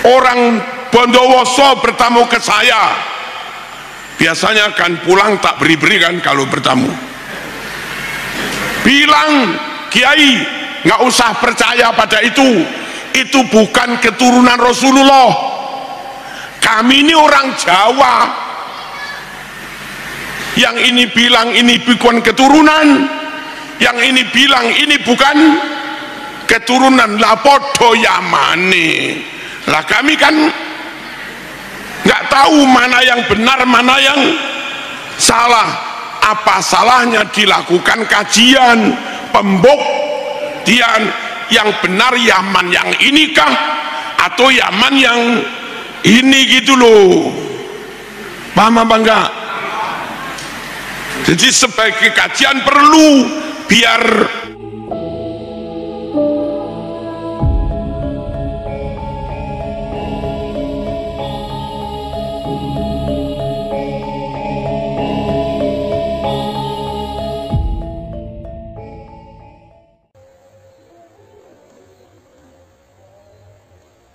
Orang Bondowoso bertamu ke saya, biasanya kan pulang tak beri-beri kan kalau bertamu. Bilang, Kiai nggak usah percaya pada itu bukan keturunan Rasulullah. Kami ini orang Jawa. Yang ini bilang ini bukan keturunan, yang ini bilang ini bukan keturunan. Lah podo yamane. Lah kami kan nggak tahu mana yang benar mana yang salah. Apa salahnya dilakukan kajian pembuktian yang benar Yaman yang inikah atau Yaman yang ini gitu loh. Paham apa enggak? Jadi sebagai kajian perlu biar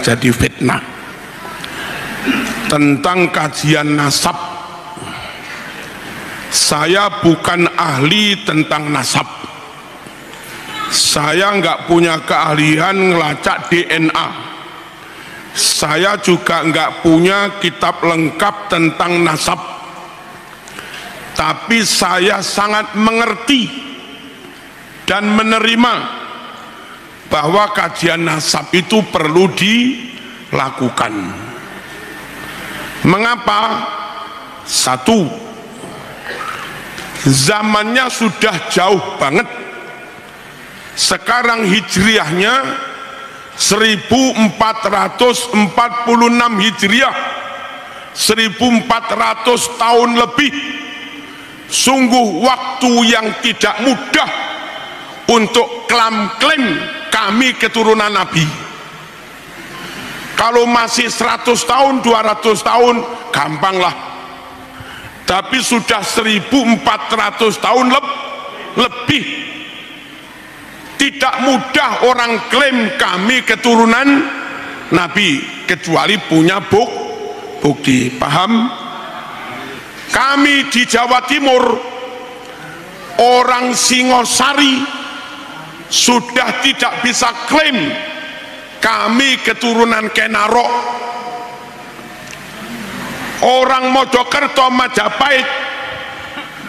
jadi fitnah tentang kajian nasab. Saya bukan ahli tentang nasab, saya nggak punya keahlian ngelacak DNA, saya juga nggak punya kitab lengkap tentang nasab, tapi saya sangat mengerti dan menerima bahwa kajian nasab itu perlu dilakukan. Mengapa? Satu, zamannya sudah jauh banget. Sekarang hijriahnya 1446 hijriah, 1400 tahun lebih. Sungguh waktu yang tidak mudah untuk klaim kami keturunan Nabi. Kalau masih 100 tahun 200 tahun gampang lah, tapi sudah 1400 tahun lebih tidak mudah orang klaim kami keturunan Nabi kecuali punya bukti. Paham? Kami di Jawa Timur, orang Singosari sudah tidak bisa klaim kami keturunan Kenarok. Orang Mojokerto, Majapahit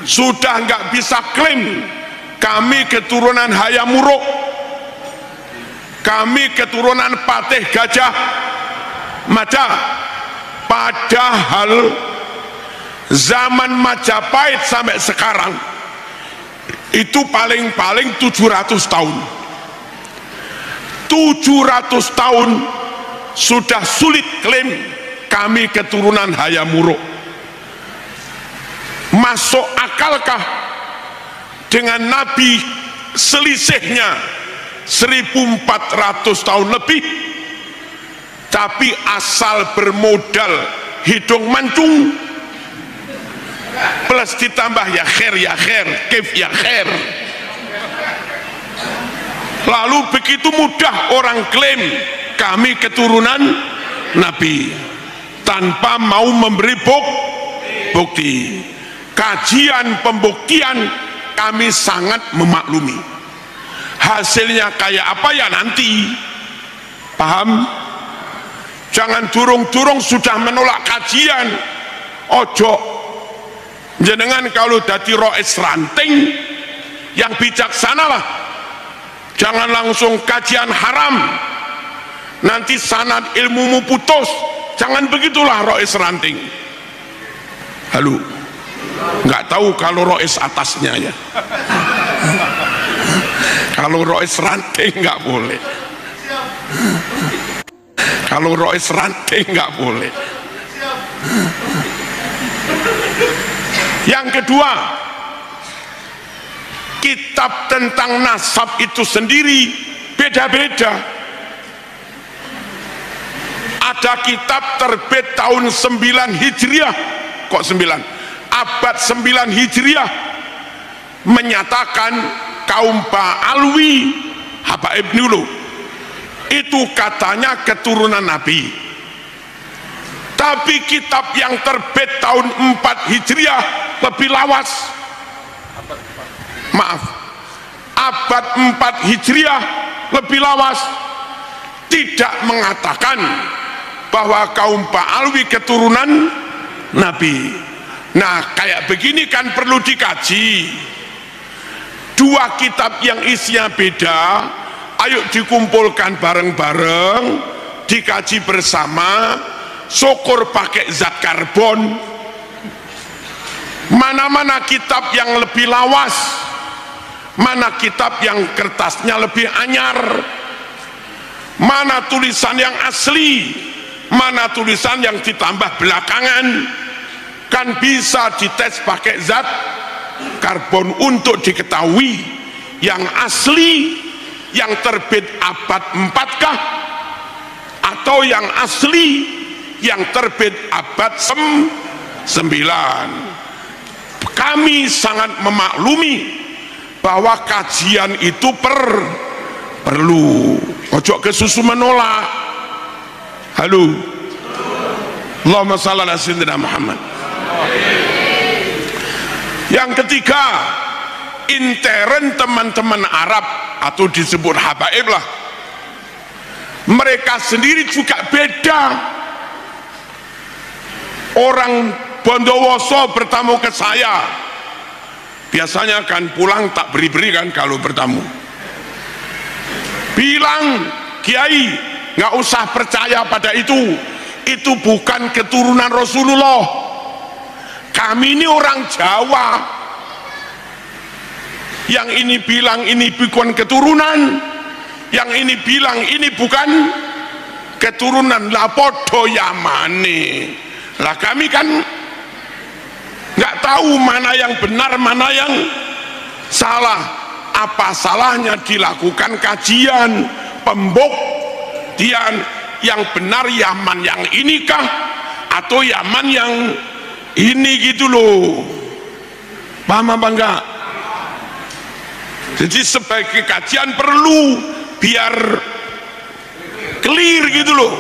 sudah nggak bisa klaim kami keturunan Hayamuruk, kami keturunan Patih Gajah Mada. Padahal zaman Majapahit sampai sekarang itu paling-paling 700 tahun. 700 tahun sudah sulit klaim kami keturunan Hayamuruk. Masuk akalkah dengan Nabi selisihnya 1400 tahun lebih, tapi asal bermodal hidung mancung plus ditambah ya khair, kif ya khair, lalu begitu mudah orang klaim kami keturunan Nabi tanpa mau memberi bukti. Kajian pembuktian kami sangat memaklumi. Hasilnya kayak apa ya nanti. Paham? Jangan durung-durung sudah menolak kajian. Ojo jenengan kalau dadi rois ranting yang bijaksana lah, jangan langsung kajian haram nanti sanad ilmumu putus. Jangan begitulah rois ranting. Halo, nggak tahu kalau rois atasnya ya. Kalau rois ranting nggak boleh, kalau rois ranting nggak boleh. Yang kedua, kitab tentang nasab itu sendiri beda-beda. Ada kitab terbit tahun 9 Hijriah, kok 9? Abad 9 Hijriah menyatakan kaum Ba'alwi, Habaib dulu, itu katanya keturunan Nabi. Tapi kitab yang terbit tahun 4 Hijriah lebih lawas. Maaf, abad 4 Hijriah lebih lawas, tidak mengatakan bahwa kaum Pak Alwi keturunan Nabi. Nah, kayak begini kan perlu dikaji. Dua kitab yang isinya beda, ayo dikumpulkan bareng-bareng, dikaji bersama, syukur pakai zat karbon. Mana-mana kitab yang lebih lawas, mana kitab yang kertasnya lebih anyar, mana tulisan yang asli, mana tulisan yang ditambah belakangan, kan bisa dites pakai zat karbon untuk diketahui yang asli, yang terbit abad 4 kah, atau yang asli yang terbit abad 9. Kami sangat memaklumi bahwa kajian itu perlu. Ojo kesusu menolak. Halo, Allahumma shalli ala sayyidina Muhammad. Yang ketiga, intern teman-teman Arab atau disebut habaib lah, mereka sendiri juga beda. Orang Bondowoso bertamu ke saya, biasanya kan pulang tak beri-beri kan kalau bertamu, bilang, Kiai nggak usah percaya pada itu bukan keturunan Rasulullah. Kami ini orang Jawa. Yang ini bilang ini bukan keturunan, yang ini bilang ini bukan keturunan, lah podo Yamane. Lah kami kan nggak tahu mana yang benar, mana yang salah. Apa salahnya dilakukan kajian pembuktian yang benar, Yaman yang inikah atau Yaman yang ini, gitu loh. Paham apa enggak? Jadi sebagai kajian perlu biar clear gitu loh,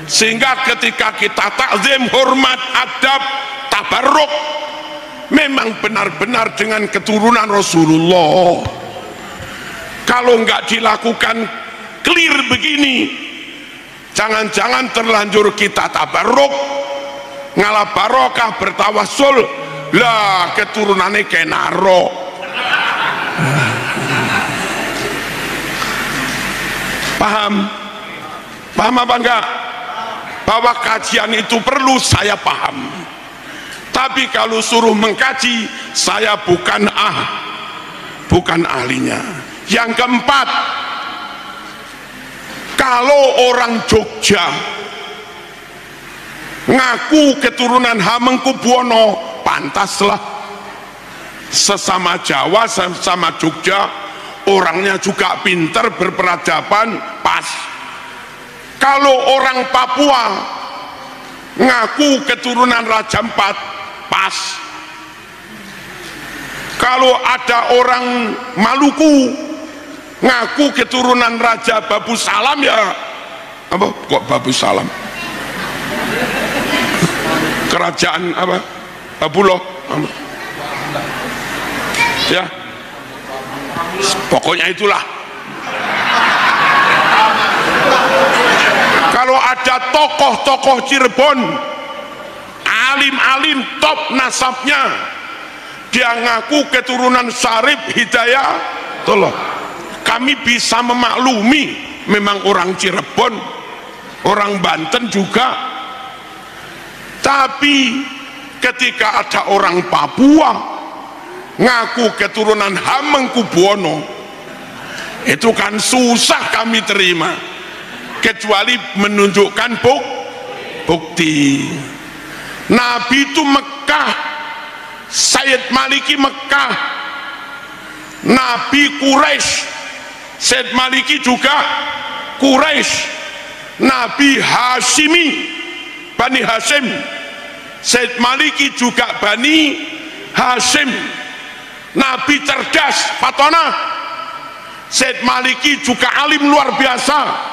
sehingga ketika kita takzim, hormat, adab, tabarruk, memang benar-benar dengan keturunan Rasulullah. Kalau enggak dilakukan clear begini, jangan-jangan terlanjur kita tabarruk, ngalah barokah, bertawassul, lah keturunannya kenaro. Paham apa enggak? Bahwa kajian itu perlu, saya paham. Tapi kalau suruh mengkaji, saya bukan ahlinya. Yang keempat, kalau orang Jogja ngaku keturunan Hamengkubuwono, pantaslah. Sesama Jawa, sesama Jogja, orangnya juga pintar, berperadaban, pas. Kalau orang Papua ngaku keturunan Raja Ampat, pas. Kalau ada orang Maluku ngaku keturunan Raja Babu Salam, ya apa kok Babu Salam, kerajaan apa, Babuloh ya, pokoknya itulah. Kalau ada tokoh-tokoh Cirebon, alim-alim top nasabnya, dia ngaku keturunan Syarif Hidayatullah, kami bisa memaklumi. Memang orang Cirebon, orang Banten juga. Tapi ketika ada orang Papua ngaku keturunan Hamengkubuwono, itu kan susah kami terima, kecuali menunjukkan bukti. Nabi itu Mekah, Sayyid Maliki Mekah, Nabi Quraisy, Sayyid Maliki juga Quraisy, Nabi Hashimi, Bani Hashim, Sayyid Maliki juga Bani Hashim. Nabi cerdas, Fatona, Sayyid Maliki juga alim luar biasa.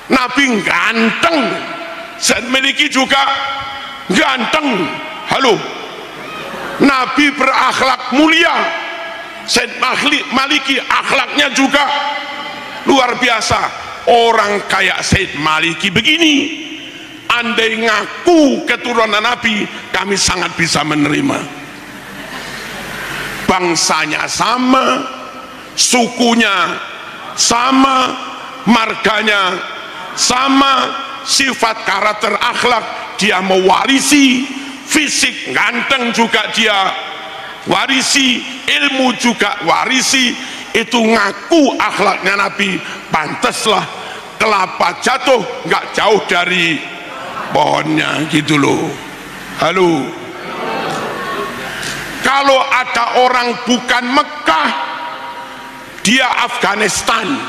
Nabi ganteng, Said Maliki juga ganteng. Halo, Nabi berakhlak mulia. Said Maliki akhlaknya juga luar biasa. Orang kayak Said Maliki begini, andai ngaku keturunan Nabi, kami sangat bisa menerima. Bangsanya sama, sukunya sama, marganya sama, sifat karakter akhlak dia mewarisi, fisik ganteng juga dia warisi, ilmu juga warisi. Itu ngaku akhlaknya Nabi, pantaslah kelapa jatuh nggak jauh dari pohonnya gitu loh. Halo, kalau ada orang bukan Mekah, dia Afghanistan.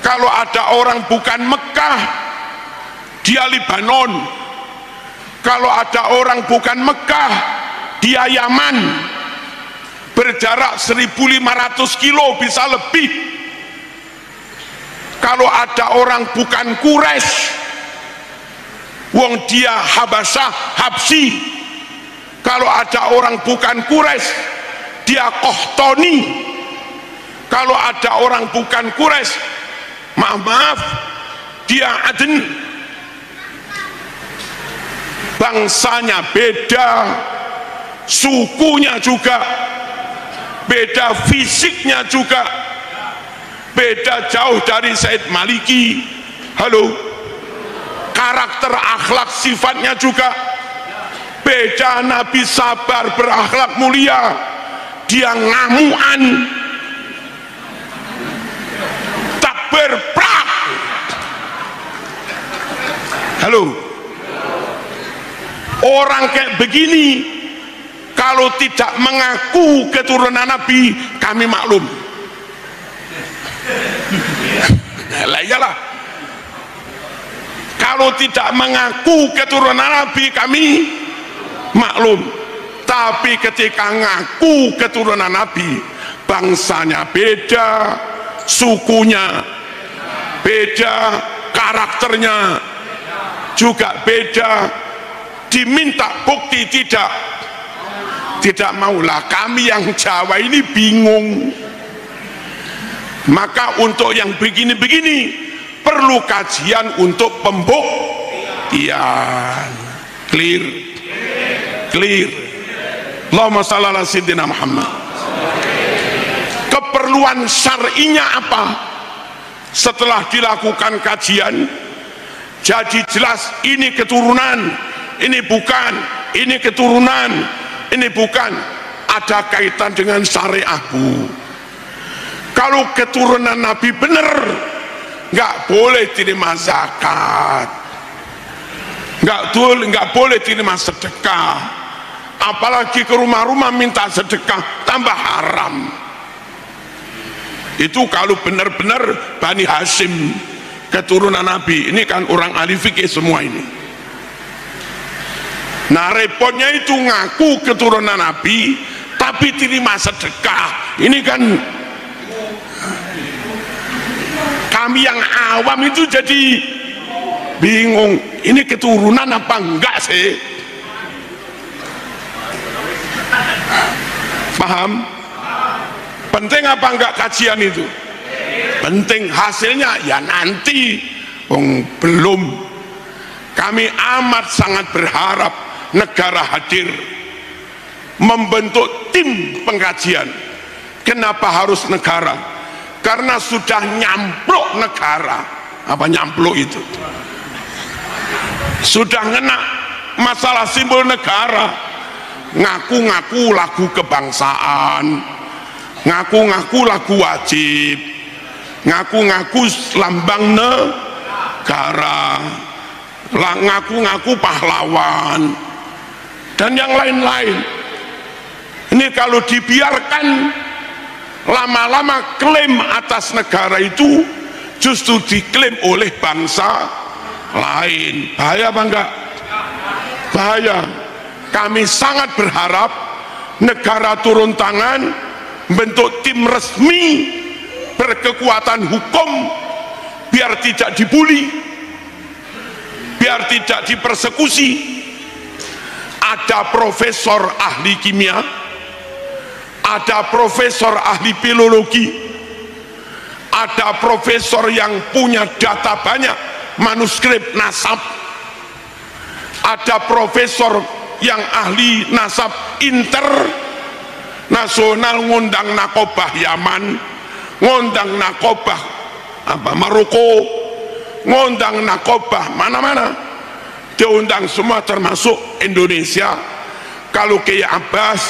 Kalau ada orang bukan Mekah, dia Lebanon. Kalau ada orang bukan Mekah, dia Yaman. Berjarak 1.500 kilo bisa lebih. Kalau ada orang bukan Quraisy, wong dia Habasyah, Habsi. Kalau ada orang bukan Quraisy, dia Qahtani. Kalau ada orang bukan Quraisy, maaf, dia Aden. Bangsanya beda, sukunya juga beda, fisiknya juga beda jauh dari Said Maliki. Halo, karakter akhlak sifatnya juga beda. Nabi sabar berakhlak mulia, dia ngamuan tak berprak. Halo, orang kayak begini kalau tidak mengaku keturunan Nabi, kami maklum. Lah iyalah, kalau tidak mengaku keturunan Nabi, kami maklum. Tapi ketika ngaku keturunan Nabi, bangsanya beda, sukunya beda, karakternya juga beda, diminta bukti tidak maulah. Kami yang Jawa ini bingung. Maka untuk yang begini-begini perlu kajian untuk pembuktian. Clear. Allahumma shalli ala sayyidina Muhammad. Keperluan syar'inya apa? Setelah dilakukan kajian, jadi jelas ini keturunan, ini bukan, ini keturunan, ini bukan, ada kaitan dengan syariah, Bu. Kalau keturunan Nabi benar, nggak boleh terima zakat, nggak boleh terima sedekah, apalagi ke rumah-rumah minta sedekah, tambah haram. Itu kalau benar-benar Bani Hashim, keturunan Nabi. Ini kan orang ahli fikih semua ini. Nah repotnya itu ngaku keturunan Nabi tapi terima sedekah. Ini kan kami yang awam itu jadi bingung, ini keturunan apa enggak sih? Paham? Penting apa enggak kajian itu? Penting. Hasilnya ya nanti. Belum. Kami amat sangat berharap negara hadir membentuk tim pengkajian. Kenapa harus negara? Karena sudah nyampluk negara. Apa nyampluk itu? Sudah ngena masalah simbol negara, ngaku-ngaku lagu kebangsaan, ngaku-ngaku lagu wajib, ngaku-ngaku lambang negara, ngaku-ngaku pahlawan, dan yang lain-lain. Ini kalau dibiarkan lama-lama klaim atas negara itu justru diklaim oleh bangsa lain. Bahaya apa enggak? Bahaya. Kami sangat berharap negara turun tangan, bentuk tim resmi berkekuatan hukum biar tidak dibully, tidak dipersekusi. Ada profesor ahli kimia, ada profesor ahli filologi, ada profesor yang punya data banyak, manuskrip nasab, ada profesor yang ahli nasab internasional, ngundang nakobah Yaman, ngundang nakobah Maroko, ngundang nakobah mana-mana, diundang semua termasuk Indonesia. Kalau Kiai Abbas,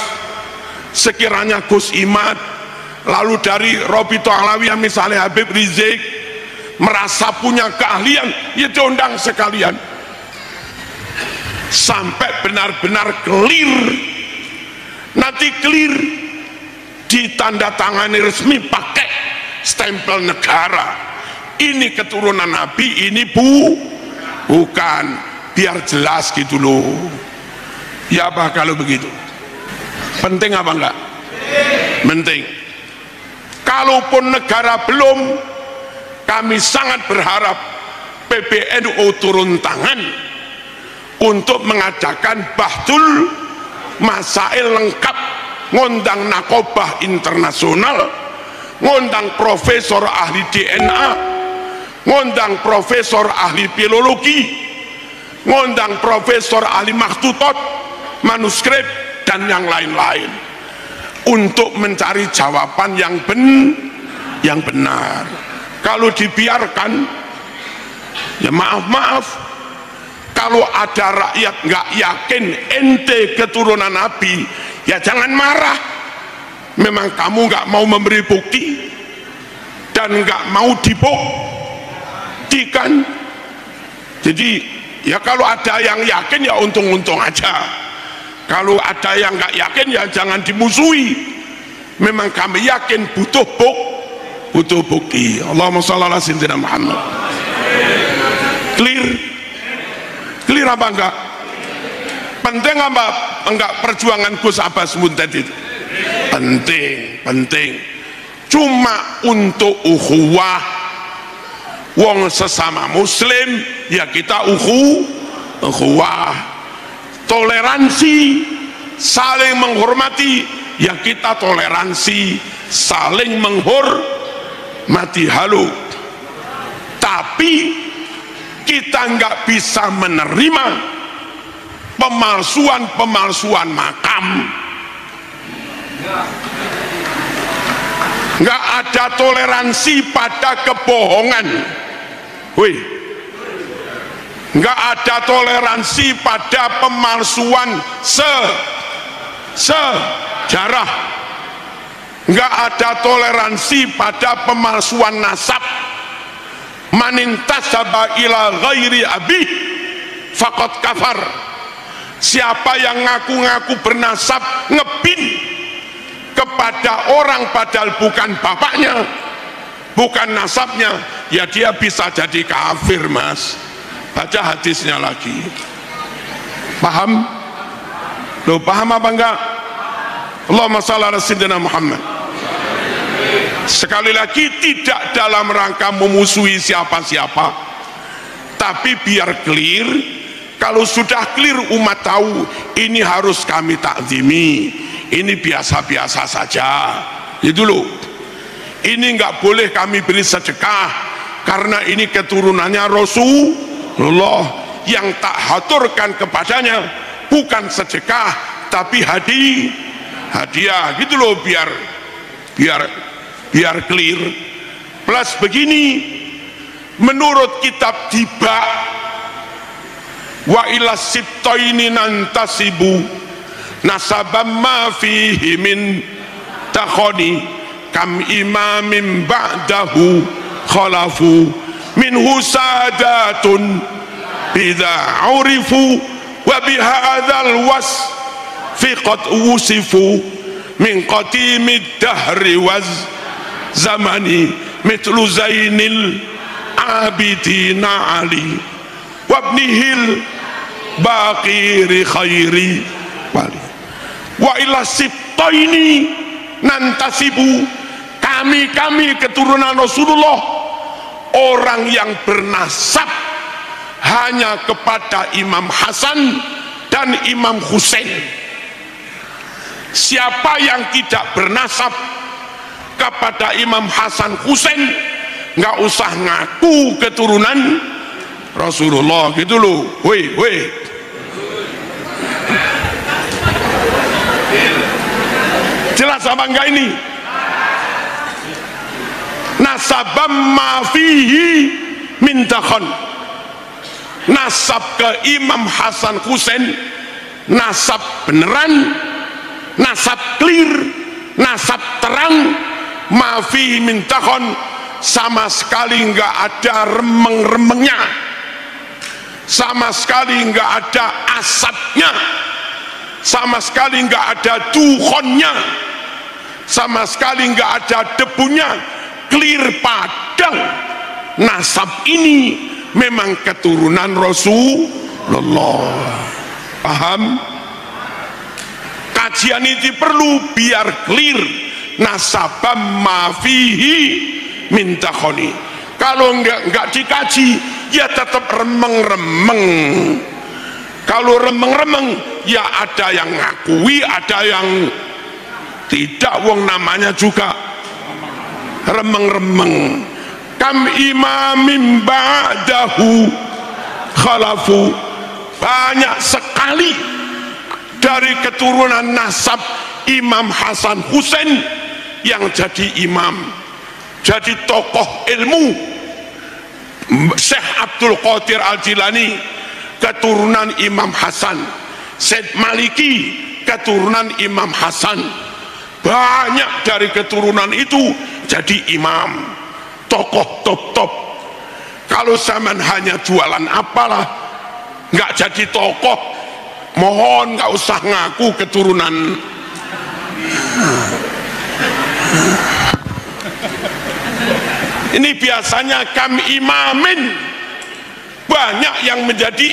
sekiranya Gus Imad, lalu dari Robito Alawiyah misalnya Habib Rizik merasa punya keahlian, ya diundang sekalian sampai benar-benar clear. Nanti clear ditandatangani resmi pakai stempel negara, ini keturunan Nabi, ini bukan, biar jelas gitu loh. Ya apa kalau begitu? Penting apa enggak? Penting. Kalaupun negara belum, kami sangat berharap PBNU turun tangan untuk mengadakan bahtul masail lengkap, ngundang nakobah internasional, ngundang profesor ahli DNA, ngundang profesor ahli filologi, ngundang profesor ahli makhtutot, manuskrip, dan yang lain-lain, untuk mencari jawaban yang benar. Kalau dibiarkan, ya maaf, kalau ada rakyat nggak yakin ente keturunan Nabi, ya jangan marah. Memang kamu nggak mau memberi bukti dan nggak mau dibuktikan. Jadi ya kalau ada yang yakin ya untung-untung aja. Kalau ada yang nggak yakin ya jangan dimusuhi. Memang kami yakin butuh bukti. Allahumma shalli ala sayyidina Muhammad. Clear apa enggak? Penting apa enggak perjuangan Gus Abbas Munted itu? Penting. Cuma untuk ukhuwah wong sesama muslim, ya kita ukhuwah, toleransi, saling menghormati, ya kita toleransi, saling menghormati. Halo, tapi kita nggak bisa menerima pemalsuan makam. Nggak ada toleransi pada kebohongan. Nggak ada toleransi pada pemalsuan sejarah. Nggak ada toleransi pada pemalsuan nasab. Manintasaba ila ghairi abi faqad kafar. Siapa yang ngaku-ngaku bernasab ngebin kepada orang padahal bukan bapaknya, bukan nasabnya, ya dia bisa jadi kafir, Mas. Baca hadisnya lagi. Paham? Lo paham apa enggak? Allahumma shalli ala sayyidina Muhammad. Sekali lagi, tidak dalam rangka memusuhi siapa-siapa, tapi biar clear. Kalau sudah clear, umat tahu ini harus kami takzimi, ini biasa-biasa saja. Itu loh. Ini nggak boleh kami beri sedekah karena ini keturunannya Rasulullah. Yang tak haturkan kepadanya bukan sedekah tapi hadiah. Gitu loh, biar clear. Plus begini, menurut kitab Diba, wa ila sibtaini nantasibu nasabam ma fihi min takhoni kam imamin ba'dahu khalafu minhu sadatun bidha urifu wa bihadzal wasfi qad usifu min qatimid dahri waz zamani mitlu zainil abidina ali wabnihil baqiri khairi wali wa ila sibtaini nantasibu, kami keturunan Rasulullah, orang yang bernasab hanya kepada Imam Hasan dan Imam Husain. Siapa yang tidak bernasab kepada Imam Hasan Husain nggak usah ngaku keturunan Rasulullah gitu loh. Woi jelas apa enggak ini? Nasabam mafihi mintakhon, nasab ke Imam Hasan Husain nasab beneran, nasab clear, nasab terang, mafihi mintakhon, sama sekali enggak ada remeng-remengnya, sama sekali enggak ada asapnya, sama sekali enggak ada dukhonnya, sama sekali enggak ada debunya, clear padang. Nasab ini memang keturunan Rasulullah. Paham? Kajian ini perlu biar clear. Nasabam mafihi mintakhoni. Kalau enggak dikaji ya tetap remeng-remeng. Kalau remeng-remeng ya ada yang ngakui, ada yang tidak, wong namanya juga remeng-remeng. Kam imamim ba'dahu khalafu, banyak sekali dari keturunan nasab Imam Hasan Husain yang jadi imam, jadi tokoh ilmu. Syekh Abdul Qadir Al-Jilani keturunan Imam Hasan, Syed Maliki keturunan Imam Hasan. Banyak dari keturunan itu jadi imam, tokoh top-top. Kalau zaman hanya jualan apalah, nggak jadi tokoh, mohon nggak usah ngaku keturunan. Ini biasanya kam imamin, banyak yang menjadi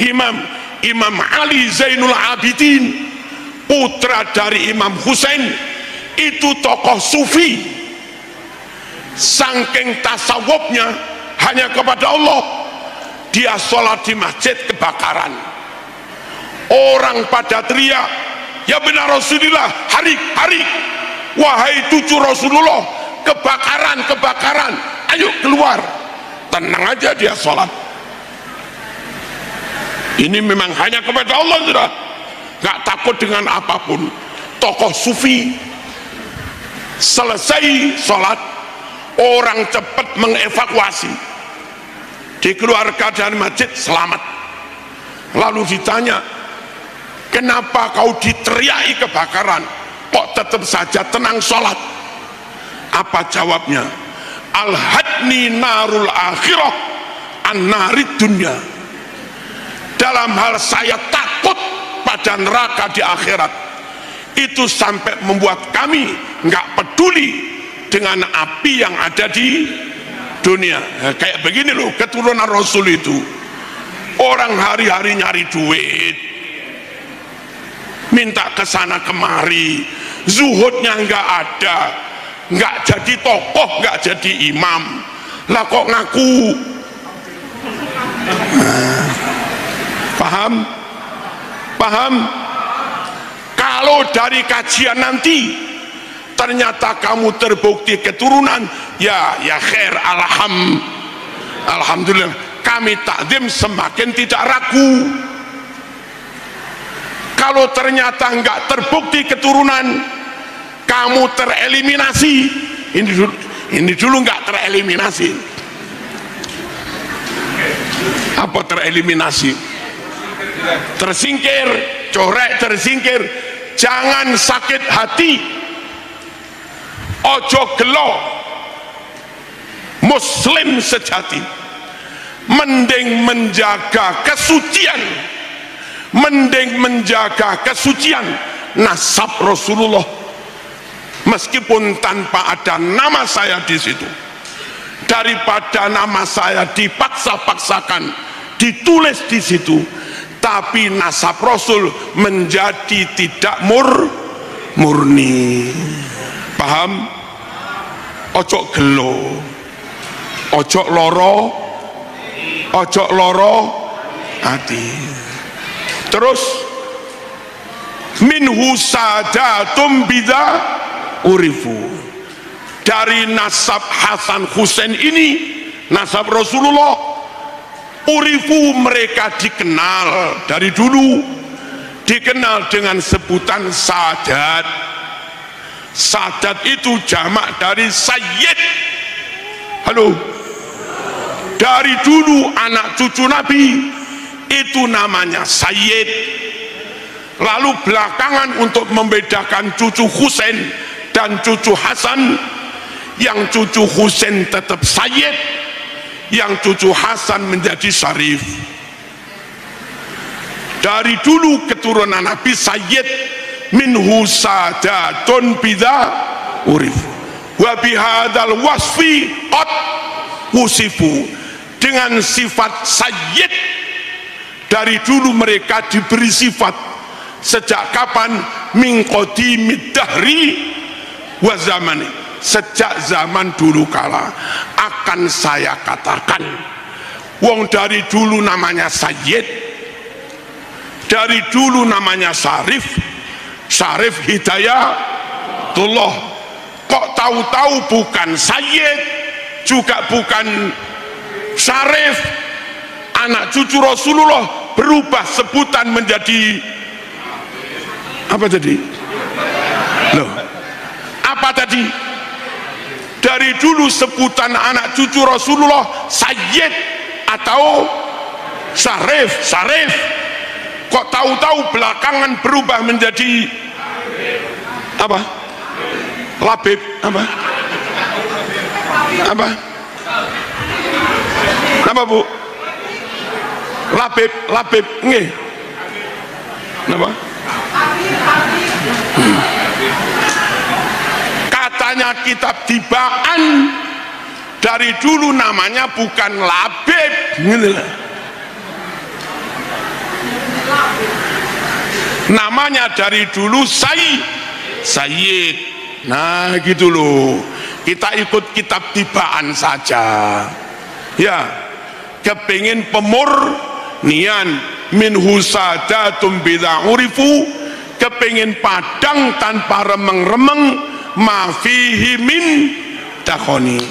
imam. Imam Ali Zainul Abidin, putra dari Imam Husain, itu tokoh sufi. Saking tasawufnya hanya kepada Allah, dia sholat di masjid kebakaran. Orang pada teriak, ya benar Rasulullah, hari, wahai cucu Rasulullah, kebakaran, ayo keluar. Tenang aja dia sholat. Ini memang hanya kepada Allah, sudah nggak takut dengan apapun. Tokoh sufi, selesai sholat, orang cepat mengevakuasi, dikeluarkan dari masjid selamat. Lalu ditanya, kenapa kau diteriaki kebakaran kok tetap saja tenang sholat? Apa jawabnya? Al-hadni narul akhirah an narid dunya. Dalam hal saya takut pada neraka di akhirat, itu sampai membuat kami nggak peduli dengan api yang ada di dunia. Kayak begini loh keturunan Rasul itu. Orang hari-hari nyari duit, minta kesana kemari, zuhudnya nggak ada, nggak jadi tokoh, nggak jadi imam, lah kok ngaku. Paham? Kalau dari kajian nanti ternyata kamu terbukti keturunan, ya khair, alhamdulillah, kami takdim semakin tidak ragu. Kalau ternyata nggak terbukti keturunan, kamu tereliminasi. Ini dulu nggak tereliminasi. Apa tereliminasi? Tersingkir, corek, tersingkir. Jangan sakit hati, ojo gelo. Muslim sejati mending menjaga kesucian, mending menjaga kesucian nasab Rasulullah, meskipun tanpa ada nama saya di situ, daripada nama saya dipaksa-paksakan ditulis di situ, tapi nasab Rasul menjadi tidak murni. Paham? Ojo gelo, ojo loro ojo loro ati. Terus minhu sadatum bida urifu, dari nasab Hasan Husain ini, nasab Rasulullah, urifu mereka dikenal dari dulu, dikenal dengan sebutan sadat. Sadat itu jamak dari sayyid. Halo, dari dulu anak cucu Nabi itu namanya sayyid. Lalu belakangan untuk membedakan cucu Husain dan cucu Hasan, yang cucu Husain tetap sayyid, yang cucu Hasan menjadi syarif. Dari dulu keturunan Nabi sayyid, minhu sadatun bidha urif wa bihadal wasfi qad wusifu, dengan sifat sayyid dari dulu mereka diberi sifat. Sejak kapan? Min qadimid dahri wa zamani, sejak zaman dulu kala. Akan saya katakan, wong dari dulu namanya sayyid, dari dulu namanya syarif, syarif hidayatullah. Kok tahu-tahu bukan sayyid, juga bukan syarif, anak cucu Rasulullah, berubah sebutan menjadi apa tadi? Loh, apa tadi? Dari dulu sebutan anak cucu Rasulullah sayyid atau syarif, syarif. Kok tahu-tahu belakangan berubah menjadi apa? Labib, apa? Apa? Apa Bu? Labib, labib, nggih. Apa? Katanya kitab Tibaan, dari dulu namanya bukan labib, namanya dari dulu sayyid. Nah gitu loh, kita ikut kitab Tibaan saja ya, kepingin pemurnian minhu sadatum bidha urifu, kepingin padang tanpa remeng-remeng, ma fihi min takhoni.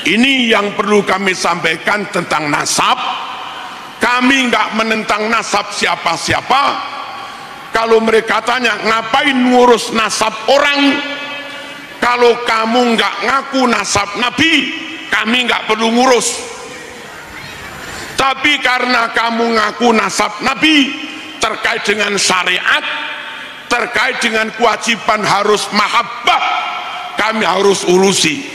Ini yang perlu kami sampaikan tentang nasab. Kami nggak menentang nasab siapa-siapa. Kalau mereka tanya ngapain ngurus nasab orang, kalau kamu nggak ngaku nasab Nabi, kami nggak perlu ngurus. Tapi karena kamu ngaku nasab Nabi, terkait dengan syariat, terkait dengan kewajiban harus mahabbah, kami harus urusi.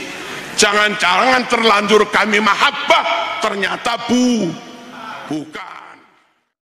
Jangan-jangan terlanjur kami mahabbah, ternyata bukan.